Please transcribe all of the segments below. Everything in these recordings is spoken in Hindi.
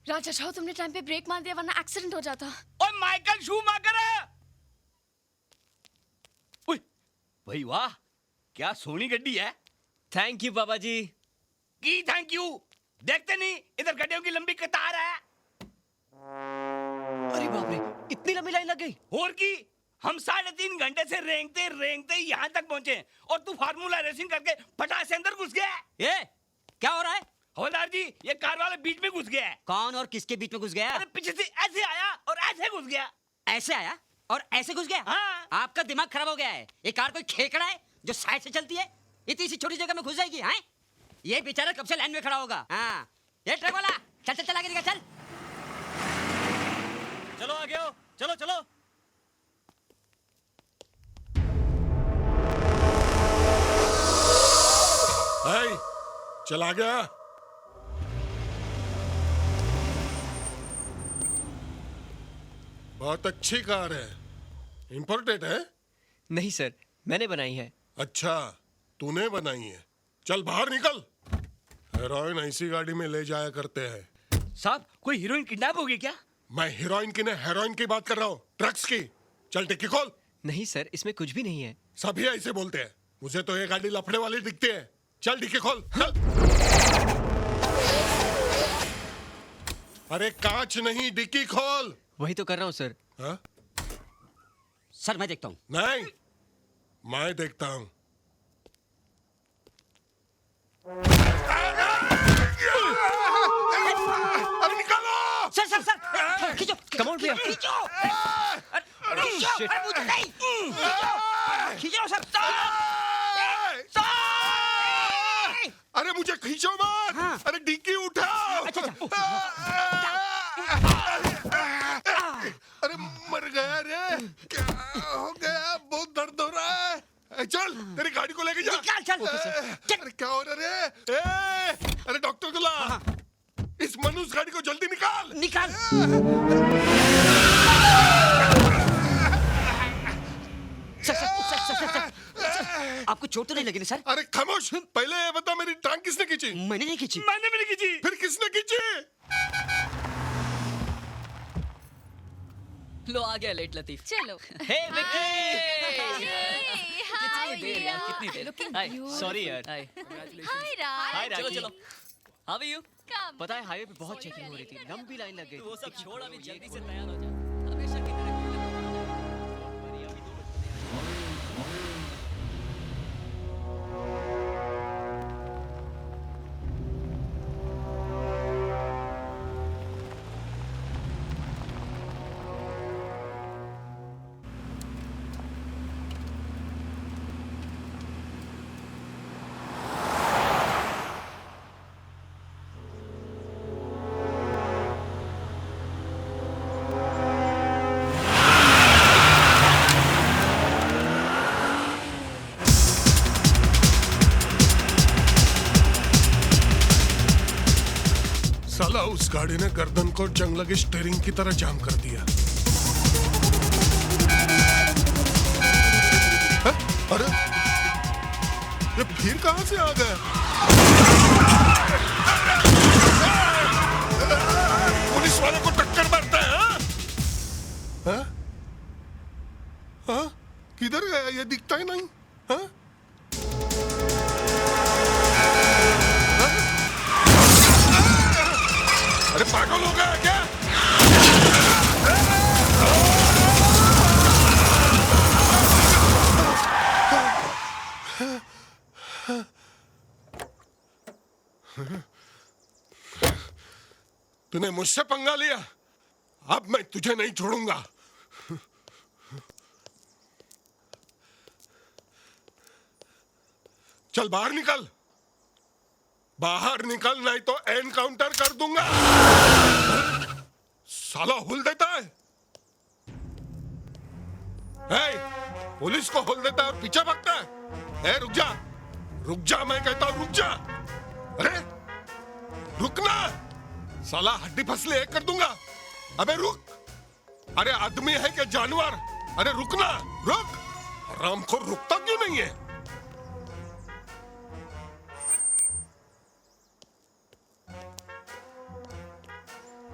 राजा छाओ, तुमने टाइम पे ब्रेक मार दिया वरना एक्सीडेंट हो जाता। ओए माइकल शूमाकर! ओए भाई वाह, क्या सोनी गड्डी है। थैंक यू बाबा जी। की थैंक यू, देखते नहीं इधर गड्डियों की लंबी कतार है। अरे बाप रे, इतनी लंबी लाइन लग गई। और की, हम 3.5 घंटे से रेंगते रेंगते यहाँ तक पहुंचे और तू फार्मूला रेसिंग करके फटाक से अंदर घुस गया। ये क्या हो रहा है? हवलदार जी, ये कार वाला बीच में घुस गया है। कौन और किसके बीच में घुस गया? अरे पीछे से ऐसे आया और ऐसे घुस गया। ऐसे आया और ऐसे घुस गया? हाँ। आपका दिमाग खराब हो गया है। ये कार कोई खेकड़ा है जो साइड से चलती है? इतनी सी छोटी जगह में घुस जाएगी? हैं? ये बेचारा कब से लाइन में खड़ा होगा। हाँ, ये ट्रक वाला चल चल चल आगे निकल चल। चलो आगे आओ, चलो चलो। हाय, चला गया। बहुत अच्छी कार है। इंपोर्टेड है? नहीं सर, मैंने बनाई है। अच्छा, तूने बनाई है। चल बाहर निकल। हेरोइन ऐसी गाड़ी में ले जाया करते हैं। साहब, कोई हीरोइन किडनैप हो गई क्या? मैं हीरोइन की नहीं, हेरोइन की बात कर रहा हूँ, ड्रग्स की। चल डिक्की खोल। नहीं सर, इसमें कुछ भी नहीं है। सभी ऐसे बोलते हैं। मुझे तो ये गाड़ी लफड़े वाली दिखती है। चल डिक्की खोल, चल। अरे कांच नहीं, डिक्की खोल। वही तो कर रहा हूँ सर। हाँ? सर मैं देखता हूँ। नहीं, मैं देखता हूँ। अरे निकालो! सर सर सर खींचो। कम ऑन भैया। खींचो। अरे shit. अरे मुझे नहीं। खींचो सर। अरे मुझे खींचो मत। हाँ। अरे डिक्की उठाओ। अच्छा अरे मर गया रे। क्या हो गया? बहुत दर्द हो रहा है। चल तेरी गाड़ी को लेके जा। निकाल चल। अरे क्या हो रहा है रे? अरे डॉक्टर को ला। इस मनुष्य गाड़ी को जल्दी निकाल। निकाल। सर, आपको चोट तो नहीं लगी ना सर? अरे खामोश, पहले ये बता मेरी टांग किसने खींची? मैंने नहीं खींची। मैंने भी नहीं खींची। फिर किसने खींची? लो आ गया लेट लतीफ। चलो। हे विक्की। कितनी देर यार, कितनी देर। हाय, सॉरी यार। हाय। हाय राज। हाय चलो राखी। चलो। How are you? Come. पता है हाईवे पे बहुत चेकिंग हो रही थी, लंबी लाइन लग गई। वो सब छोड़, अभी जल्दी से तैयार हो जा। हमेशा की तरह साला उस गाड़ी ने गर्दन को जंग लगे स्टीयरिंग की तरह जाम कर दिया। है? अरे ये फिर कहां से आ गया? पुलिस वाले को टक्कर मारता है? हाँ? हाँ? किधर गया? ये दिखता ही नहीं। हाँ? अरे पागल हो गया क्या? तूने मुझसे पंगा लिया, अब मैं तुझे नहीं छोड़ूंगा। चल बाहर निकल, बाहर निकल, नहीं तो एनकाउंटर कर दूंगा। साला हुल देता है। पुलिस को हुल देता है और पीछे भागता है। रुक जा, रुक जा, मैं कहता हूं रुक जा। अरे रुकना, साला हड्डी फसले एक कर दूंगा। अबे रुक। अरे आदमी है क्या जानवर? अरे रुकना, रुक। राम को रुकता क्यों नहीं है?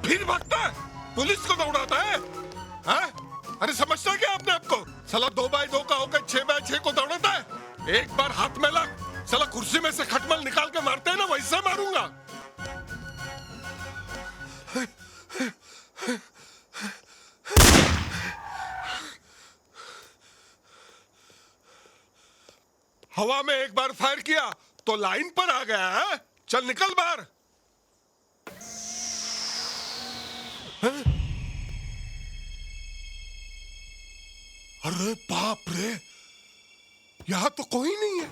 फिर भागता है, पुलिस को दौड़ाता है, हाँ? अरे समझता क्या आपने आपको? साला 2x2 का होकर 6x6 को दौड़ाता है। एक बार हाथ में लग, साला कुर्सी में से खटमल निकाल के मारते हैं ना, वैसे मारूंगा। हवा में एक बार फायर किया तो लाइन पर आ गया है। चल निकल बाहर। अरे बाप रे, यहां तो कोई नहीं है।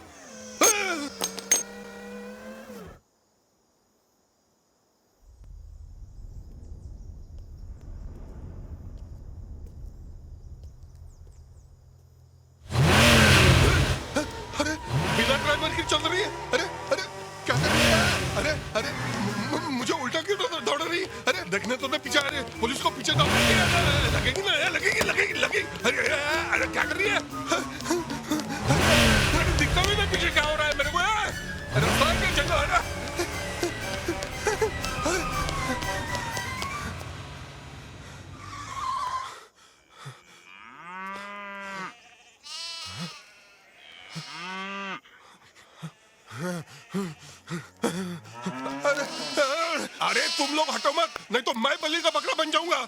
अरे बिना ड्राइवर की चल रही है। अरे अरे क्या कर रही है? अरे अरे मुझे उल्टा क्यों दौड़ रही है? अरे देखने तो मैं पीछे आ रही है, पुलिस को पीछे दौड़ रही है। लगेगी ना, लगेगी लगेगी लगेगी। अरे अरे क्या कर रही है? अरे दिखता भी नहीं पीछे क्या हो रहा है मेरे को। रास्ता क्या जगह है ना। अरे तुम लोग हटो मत, नहीं तो मैं बलि का बकरा बन जाऊंगा।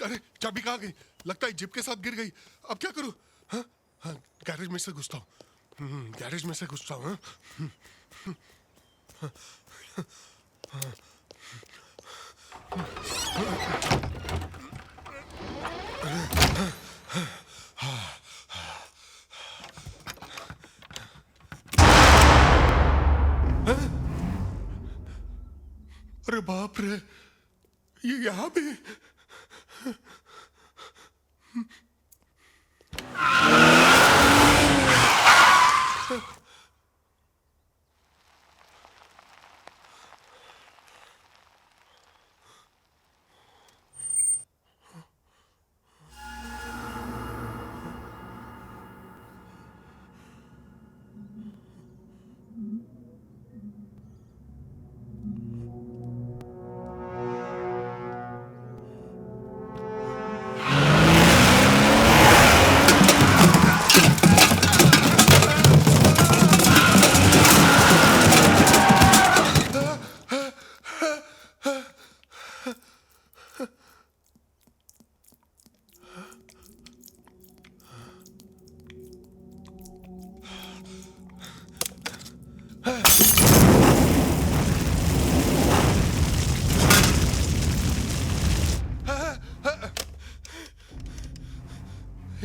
अरे चाबी कहाँ गई? लगता है जिप के साथ गिर गई। अब क्या करूं? हाँ हाँ, गैरेज में से घुसता हूँ। गैरेज में से घुसता हूँ। अरे बाप रे, ये यहाँ भी।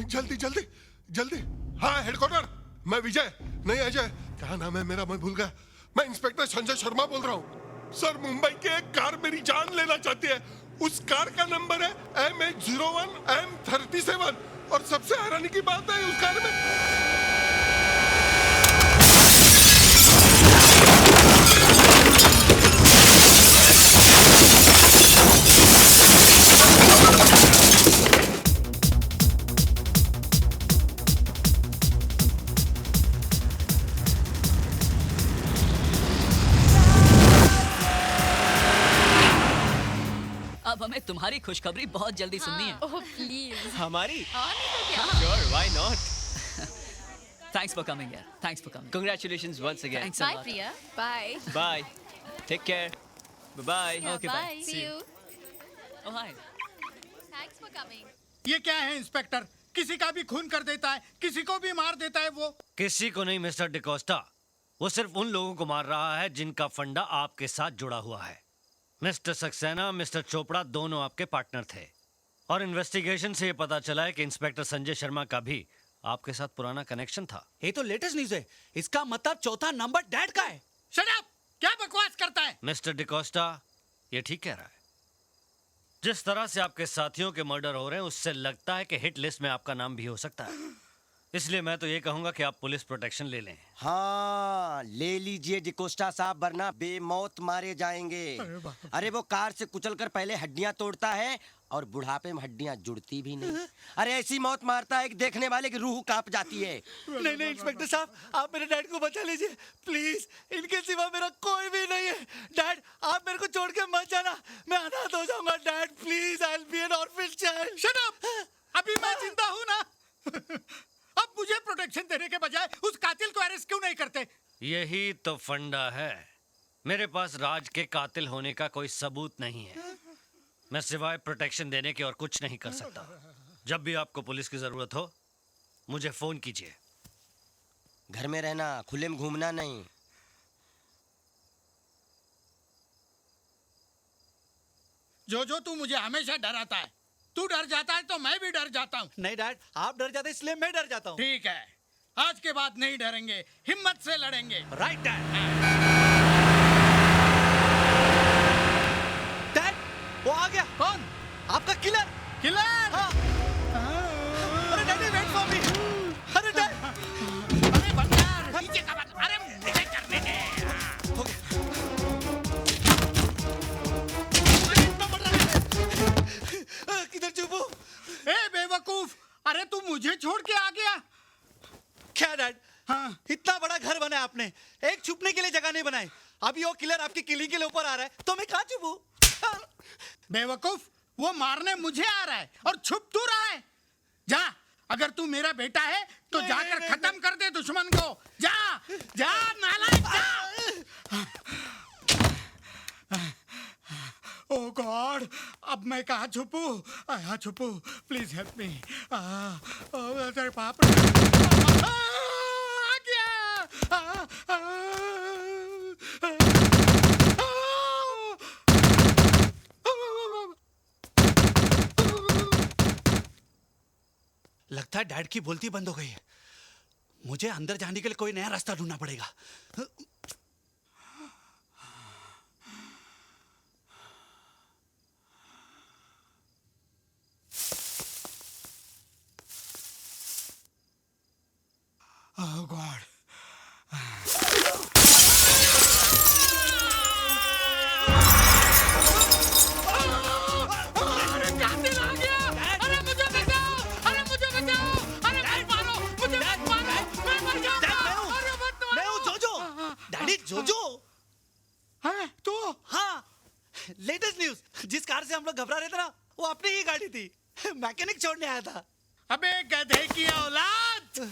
जल्दी जल्दी जल्दी। हाँ हेडक्वार्टर, मैं विजय, नहीं अजय, क्या नाम है मेरा मैं भूल गया। मैं इंस्पेक्टर संजय शर्मा बोल रहा हूँ। सर मुंबई की एक कार मेरी जान लेना चाहती है। उस कार का नंबर है MH01 M37 और सबसे हैरानी की बात है उस कार में अब हमें तुम्हारी खुशखबरी बहुत जल्दी सुननी है। Oh please. हमारी? और नहीं तो क्या? Sure, why not? Thanks for coming यार, thanks for coming. Congratulations once again. Thanks a bye lot. Priya, bye. Bye. Take care. Bye Okay, bye. See you Oh, hi. Thanks for coming. ये क्या है इंस्पेक्टर? किसी का भी खून कर देता है, किसी को भी मार देता है वो। किसी को नहीं मिस्टर डिकोस्टा, वो सिर्फ उन लोगों को मार रहा है जिनका फंडा आपके साथ जुड़ा हुआ है। मिस्टर सक्सेना, मिस्टर चोपड़ा दोनों आपके पार्टनर थे और इन्वेस्टिगेशन से ये पता चला है कि इंस्पेक्टर संजय शर्मा का भी आपके साथ पुराना कनेक्शन था। ये तो लेटेस्ट न्यूज़ है। इसका मतलब चौथा नंबर डैड का है। Shut up! क्या बकवास करता है? मिस्टर डिकोस्टा, ये ठीक कह रहा है। जिस तरह से आपके साथियों के मर्डर हो रहे हैं उससे लगता है कि हिट लिस्ट में आपका नाम भी हो सकता है। इसलिए मैं तो ये कहूंगा कि आप पुलिस प्रोटेक्शन ले लें। हाँ, ले लीजिए डिकोस्टा साहब, वरना बेमौत मारे जाएंगे। अरे वो कार से कुचलकर पहले हड्डियां तोड़ता है और बुढ़ापे में हड्डियां जुड़ती भी नहीं। अरे ऐसी मौत मारता है कि देखने वाले की रूह कांप जाती है। नहीं नहीं इंस्पेक्टर साहब, आप मेरे डैड को बचा लीजिए प्लीज। इनके सिवा मेरा कोई भी नहीं है। डैड, आप मेरे को छोड़ के मत जाना, मैं अनाथ हो जाऊंगा। Dad please, I will be N orphan child. Shut up! अभी मैं जिंदा हूं ना। अब मुझे प्रोटेक्शन देने के बजाय उस कातिल को अरेस्ट क्यों नहीं करते? यही तो फंडा है। मेरे पास राज के कातिल होने का कोई सबूत नहीं है। मैं सिवाय प्रोटेक्शन देने के और कुछ नहीं कर सकता। जब भी आपको पुलिस की जरूरत हो मुझे फोन कीजिए। घर में रहना, खुले में घूमना नहीं। जो तू मुझे हमेशा डराता है। तू डर जाता है तो मैं भी डर जाता हूँ। नहीं डैड, आप डर जाते इसलिए मैं डर जाता हूँ। ठीक है, आज के बाद नहीं डरेंगे, हिम्मत से लड़ेंगे। Right dad. डैड, वो आ गया। कौन? आपका किलर। किलर! हाँ। अरे डैडी, वेट फॉर मी। अरे डैड। अरे बंदर, नीचे का बंदर। अरे मुझे करने दे। किधर छुपो? ए बेवकूफ, अरे तू मुझे छोड़ के आ गया। क्या डैड? हाँ। इतना बड़ा घर बनाया आपने, एक छुपने के लिए जगह नहीं बनाई। अभी वो किलर आपकी किलिंग के लिए ऊपर आ रहा है तो मैं कहाँ छुपूं? बेवकूफ, वो मारने मुझे आ रहा है और छुप तू रहा है। जा, अगर तू मेरा बेटा है तो नहीं, जाकर नहीं, खत्म कर दे दुश्मन को। जा, जा नालायक, जा। ओ गॉड, अब मैं कहाँ छुपू? यहाँ छुपू, प्लीज हेल्प मी। अरे बाप रे, आ गया। लगता है डैड की बोलती बंद हो गई है। मुझे अंदर जाने के लिए कोई नया रास्ता ढूंढना पड़ेगा। Oh God. अरे कातिल आ गया! अरे मुझे बचाओ! अरे मुझे बचाओ! अरे मत मारो! मुझे मत मारो! मैं मर जाऊंगा! अरे मत मारो! मैं हूँ जोजो। डैडी, जोजो। हाँ, तू? हाँ, लेटेस्ट न्यूज़। जिस कार से हम लोग घबरा रहे थे ना, वो अपनी ही गाड़ी थी। मैकेनिक छोड़ने आया था। अबे गधे की औलाद!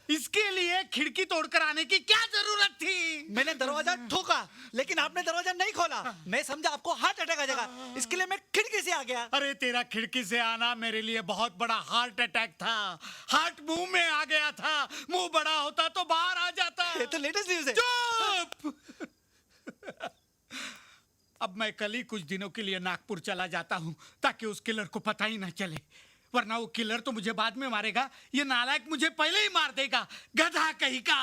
इसके लिए खिड़की तोड़कर आने की क्या जरूरत थी? मैंने दरवाजा ठोका, लेकिन आपने दरवाजा नहीं खोला। मैं समझा आपको हार्ट अटैक आ जाएगा, इसके लिए मैं खिड़की से आ गया। अरे तेरा खिड़की से आना मेरे लिए बहुत बड़ा हार्ट अटैक था। हार्ट मुंह में आ गया था। मुंह बड़ा होता तो बाहर आ जाता। ये तो लेटेस्ट न्यूज़ है। चुप! अब मैं कल ही कुछ दिनों के लिए नागपुर चला जाता हूँ ताकि उस किलर को पता ही ना चले, वरना वो किलर तो मुझे बाद में मारेगा। ये नालायक मुझे पहले ही मार देगा। गधा कहीं का।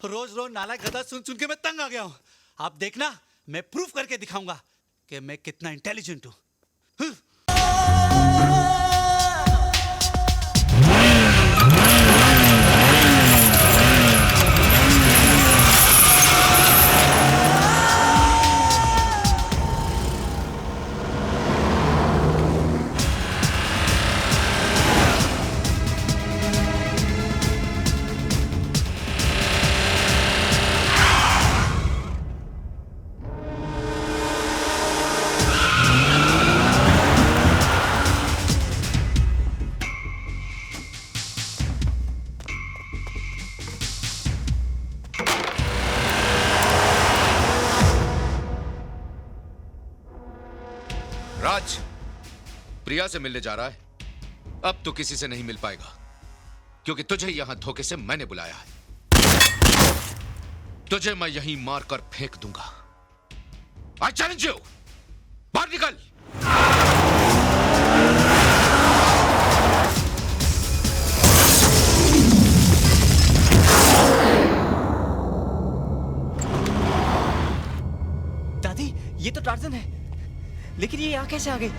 रोज रोज नालायक गधा सुन सुन के मैं तंग आ गया हूँ। आप देखना, मैं प्रूफ करके दिखाऊंगा कि मैं कितना इंटेलिजेंट हूँ। राज, प्रिया से मिलने जा रहा है। अब तो किसी से नहीं मिल पाएगा, क्योंकि तुझे यहां धोखे से मैंने बुलाया है। तुझे मैं यहीं मारकर फेंक दूंगा। आई चैलेंज यू, बाहर निकल। दादी, ये तो टार्जन है, लेकिन ये यहाँ कैसे आ गई?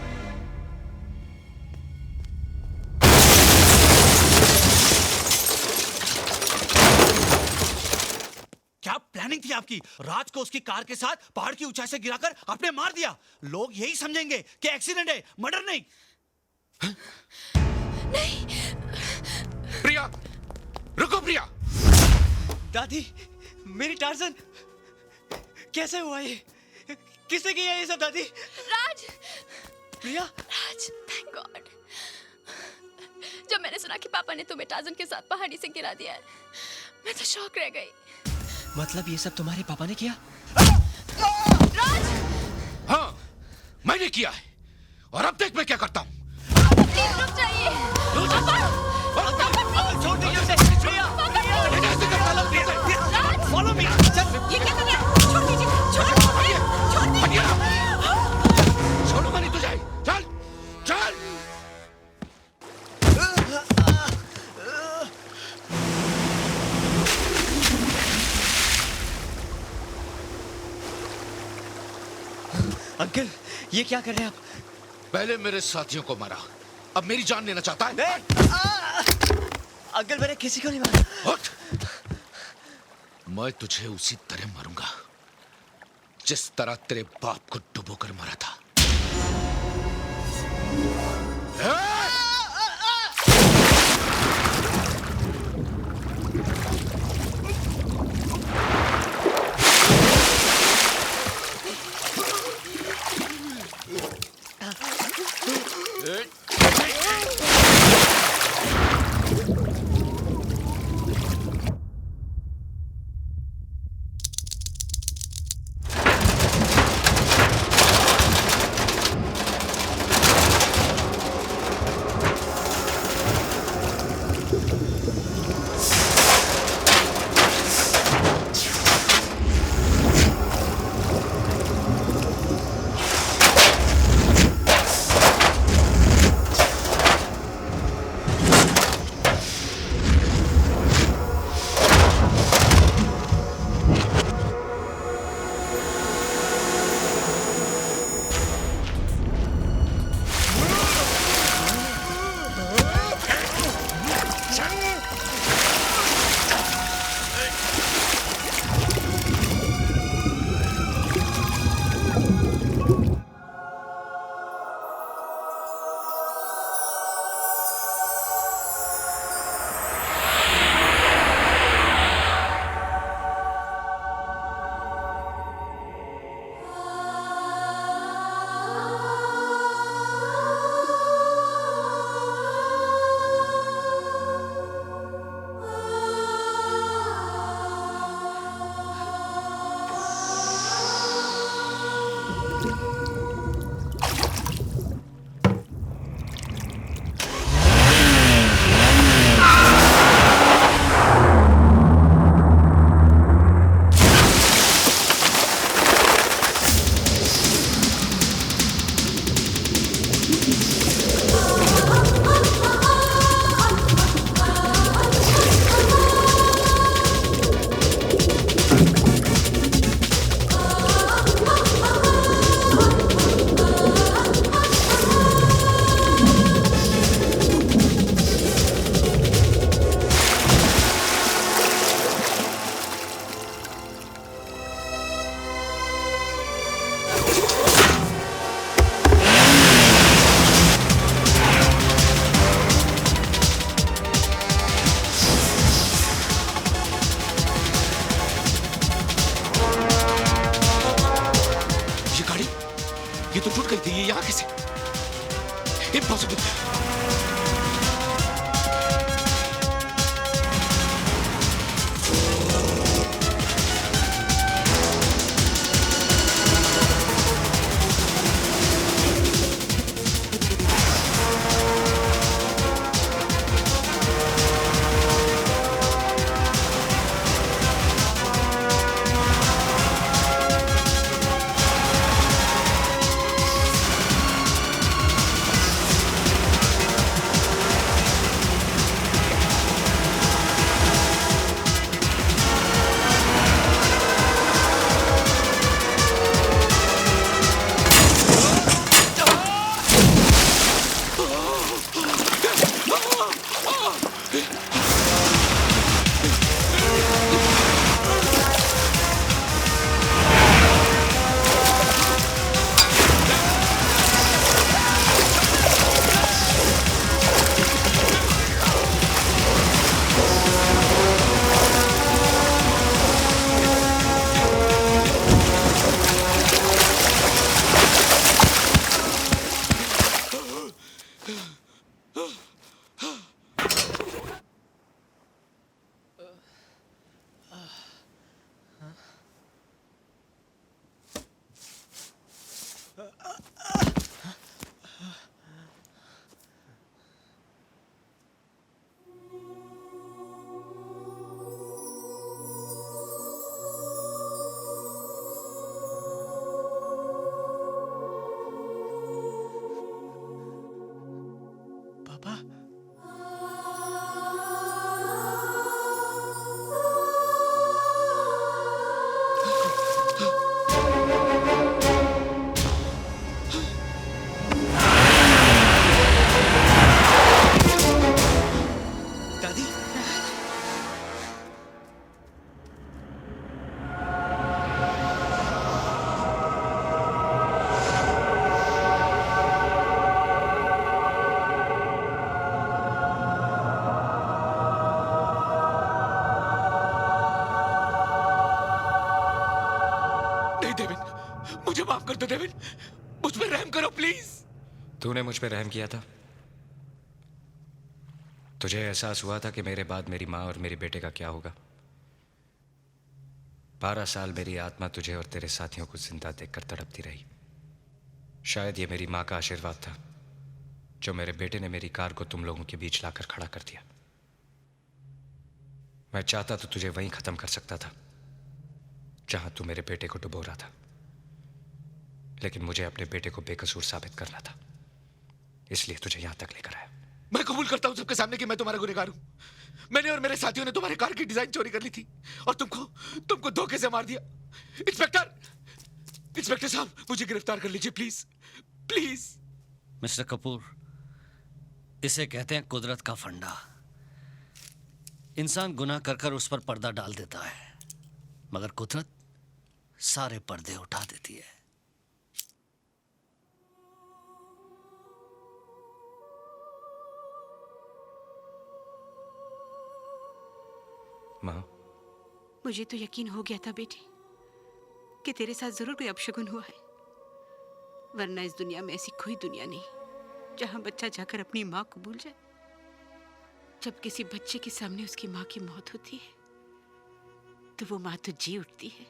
क्या प्लानिंग थी आपकी? राज को उसकी कार के साथ पहाड़ की ऊंचाई से गिराकर आपने मार दिया। लोग यही समझेंगे कि एक्सीडेंट है, मर्डर नहीं। नहीं। प्रिया, रुको प्रिया। दादी, मेरी टार्जन कैसे हुआ ये? किसने किया ये सब दादी? राज। प्रिया। राज, थैंक गॉड। जब मैंने सुना कि पापा ने तुम्हें टार्जन के साथ पहाड़ी से गिरा दिया है, मैं तो शॉक रह गई। मतलब ये सब तुम्हारे पापा ने किया? राज! हाँ, मैंने किया है, और अब देख मैं क्या करता हूँ। प्लीज रुक जाइए। छोड़ दीजिए उसे। प्रिया, फॉलो मी। ये क्या कर रहा है? छोड़ दीजिए, छोड़ दीजिए। छोड़ो नहीं तुझे। चल, चल। अंकल, ये क्या कर रहे हैं आप? पहले मेरे साथियों को मारा, अब मेरी जान लेना चाहता है? अंकल, मैंने किसी को नहीं मारा। उठ। मैं तुझे उसी तरह मारूंगा जिस तरह तेरे बाप को डुबोकर मारा था। ये तो टूट गई थी, ये यहाँ कैसे? इम्पॉसिबल। नहीं देविन, मुझे माफ कर दो देविन, मुझ पर रहम करो प्लीज। तूने मुझ पर रहम किया था? तुझे एहसास हुआ था कि मेरे बाद मेरी माँ और मेरे बेटे का क्या होगा? 12 साल मेरी आत्मा तुझे और तेरे साथियों को जिंदा देखकर तड़पती रही। शायद ये मेरी माँ का आशीर्वाद था जो मेरे बेटे ने मेरी कार को तुम लोगों के बीच लाकर खड़ा कर दिया। मैं चाहता तो तुझे वहीं खत्म कर सकता था जहां तू मेरे बेटे को डुबो रहा था, लेकिन मुझे अपने बेटे को बेकसूर साबित करना था, इसलिए तुझे यहां तक लेकर आया। मैं कबूल करता हूं सबके सामने कि मैं तुम्हारा गुनहगार हूं। मैंने और मेरे साथियों ने तुम्हारे कार की डिजाइन चोरी कर ली थी और तुमको धोखे से मार दिया। इंस्पेक्टर साहब, मुझे गिरफ्तार कर लीजिए प्लीज प्लीज। मिस्टर कपूर, इसे कहते हैं कुदरत का फंडा। इंसान गुनाह कर कर उस पर पर्दा डाल देता है, मगर कुदरत सारे पर्दे उठा देती है। माँ, मुझे तो यकीन हो गया था बेटी कि तेरे साथ जरूर कोई अपशगुन हुआ है, वरना इस दुनिया में ऐसी कोई दुनिया नहीं जहां बच्चा जाकर अपनी माँ को भूल जाए। जब किसी बच्चे के सामने उसकी माँ की मौत होती है तो वो माँ तो जी उठती है,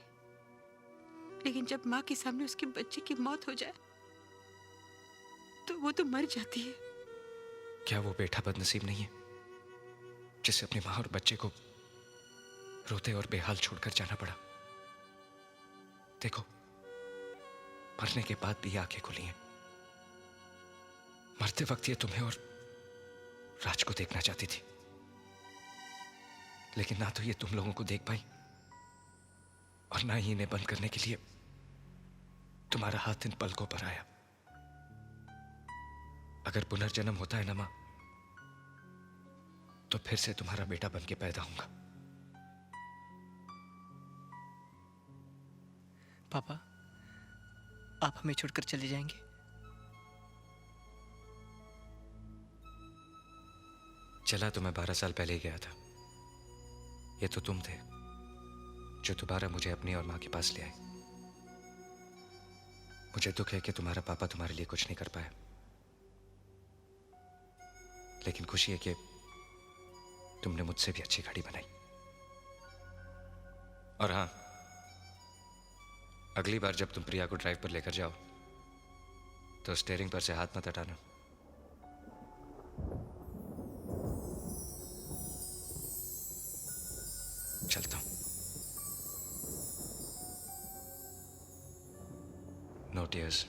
लेकिन जब माँ के सामने उसके बच्चे की मौत हो जाए तो वो तो मर जाती है। क्या वो बेटा बदनसीब नहीं है जिसे अपनी माँ और बच्चे को रोते और बेहाल छोड़कर जाना पड़ा? देखो, मरने के बाद भी आंखें खुली हैं। मरते वक्त ये तुम्हें और राज को देखना चाहती थी, लेकिन ना तो ये तुम लोगों को देख पाई और ना ही इन्हें बंद करने के लिए तुम्हारा हाथ इन पलकों पर आया। अगर पुनर्जन्म होता है ना मां, तो फिर से तुम्हारा बेटा बन के पैदा होऊंगा। पापा, आप हमें छोड़कर चले जाएंगे? चला तो मैं 12 साल पहले ही गया था। ये तो तुम थे जो दोबारा मुझे अपनी और मां के पास ले आए। मुझे दुख है कि तुम्हारा पापा तुम्हारे लिए कुछ नहीं कर पाया, लेकिन खुशी है कि तुमने मुझसे भी अच्छी घड़ी बनाई। और हां, अगली बार जब तुम प्रिया को ड्राइव पर लेकर जाओ तो स्टीयरिंग पर से हाथ मत हटाना। चलता हूं। No tears.